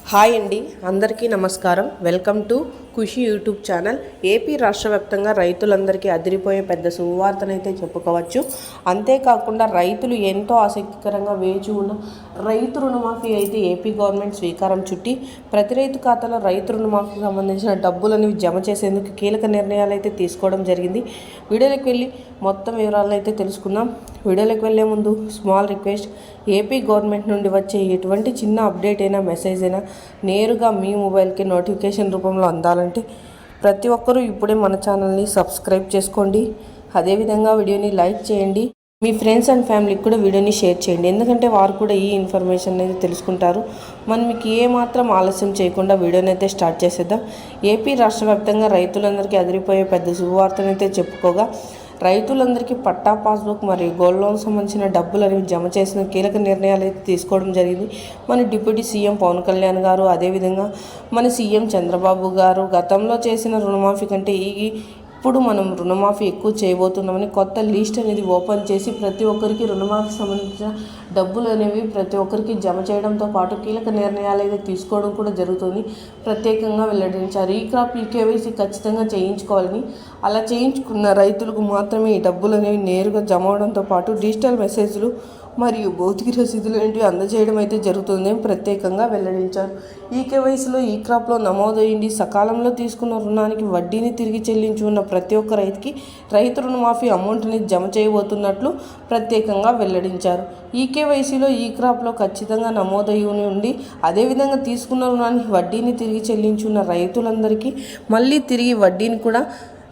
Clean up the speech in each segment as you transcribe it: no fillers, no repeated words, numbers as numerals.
Hi అండి, అందరికీ నమస్కారం. Welcome to Khushi YouTube channel. AP రాష్ట్ర వ్యాప్తంగా రైతులందరికీ అదిరిపోయే పెద్ద శుభవార్తనైతే చెప్పుకోవచ్చు. అంతేకాకుండా రైతులు ఎంతో ఆసక్తికరంగా వేచి ఉన్న రైతు రుణమాఫీ అయితే ఏపీ గవర్నమెంట్ స్వీకారం చుట్టి ప్రతి రైతు ఖాతాలో రైతు రుణమాఫీకి సంబంధించిన డబ్బులను జమ చేసేందుకు కీలక నిర్ణయాలు అయితే తీసుకోవడం జరిగింది. వీడియోలోకి వెళ్ళి మొత్తం వివరాలను అయితే తెలుసుకుందాం. వీడియోలోకి వెళ్ళే ముందు స్మాల్ రిక్వెస్ట్, ఏపీ గవర్నమెంట్ నుండి వచ్చే ఎటువంటి చిన్న అప్డేట్ అయినా మెసేజ్ అయినా నేరుగా మీ మొబైల్కి నోటిఫికేషన్ రూపంలో అందాలంటే ప్రతి ఒక్కరూ ఇప్పుడే మన ఛానల్ని సబ్స్క్రైబ్ చేసుకోండి. అదేవిధంగా వీడియోని లైక్ చేయండి. మీ ఫ్రెండ్స్ అండ్ ఫ్యామిలీకి కూడా వీడియోని షేర్ చేయండి, ఎందుకంటే వారు కూడా ఈ ఇన్ఫర్మేషన్ అనేది తెలుసుకుంటారు. మనం మీకు ఏమాత్రం ఆలస్యం చేయకుండా వీడియోని అయితే స్టార్ట్ చేసేద్దాం. ఏపీ రాష్ట్ర వ్యాప్తంగా రైతులందరికీ అదిరిపోయే పెద్ద శుభవార్తనైతే చెప్పుకోగా, రైతులందరికీ పట్టా పాస్బుక్ మరియు గోల్డ్ లోన్ సంబంధించిన డబ్బులు అనేవి జమ చేసిన కీలక నిర్ణయాలు అయితే తీసుకోవడం జరిగింది. మన డిప్యూటీ సీఎం పవన్ కళ్యాణ్ గారు, అదేవిధంగా మన సీఎం చంద్రబాబు గారు గతంలో చేసిన రుణమాఫీ కంటే ఇప్పుడు మనం రుణమాఫీ ఎక్కువ చేయబోతున్నామని కొత్త లిస్ట్ అనేది ఓపెన్ చేసి ప్రతి ఒక్కరికి రుణమాఫీ సంబంధించిన డబ్బులు అనేవి ప్రతి ఒక్కరికి జమ చేయడంతో పాటు కీలక నిర్ణయాలు అయితే తీసుకోవడం కూడా జరుగుతుంది. ప్రత్యేకంగా వెల్లడించారు. ఈ క్రాప్ కేవైసీ ఖచ్చితంగా చేయించుకోవాలని, అలా చేయించుకున్న రైతులకు మాత్రమే ఈ డబ్బులు అనేవి నేరుగా జమ అవడంతో పాటు డిజిటల్ మెసేజ్లు మరియు భౌతిక రసీదులు ఏంటి అందజేయడం అయితే జరుగుతుందని ప్రత్యేకంగా వెల్లడించారు. ఈ కేవైసీలో ఈ క్రాప్లో నమోదయ్యింది. సకాలంలో తీసుకున్న రుణానికి వడ్డీని తిరిగి చెల్లించి ఉన్న ప్రతి ఒక్క రైతుకి రైతు రుణమాఫీ అమౌంట్ని జమ చేయబోతున్నట్లు ప్రత్యేకంగా వెల్లడించారు. ఈ కేవైసీలో ఈ క్రాప్లో ఖచ్చితంగా నమోదయ్యి ఉండి, అదేవిధంగా తీసుకున్న రుణానికి వడ్డీని తిరిగి చెల్లించి ఉన్న రైతులందరికీ మళ్ళీ తిరిగి వడ్డీని కూడా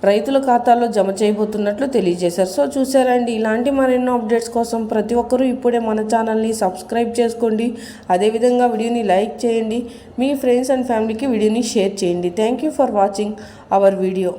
రైతుల ఖాతాల్లో జమ చేయబోతున్నట్లు తెలియజేశారు. సో చూసారండి, ఇలాంటి మరెన్నో అప్డేట్స్ కోసం ప్రతి ఒక్కరూ ఇప్పుడే మన ఛానల్ని సబ్స్క్రైబ్ చేసుకోండి. అదేవిధంగా వీడియోని లైక్ చేయండి. మీ ఫ్రెండ్స్ అండ్ ఫ్యామిలీకి వీడియోని షేర్ చేయండి. Thank you for watching our video.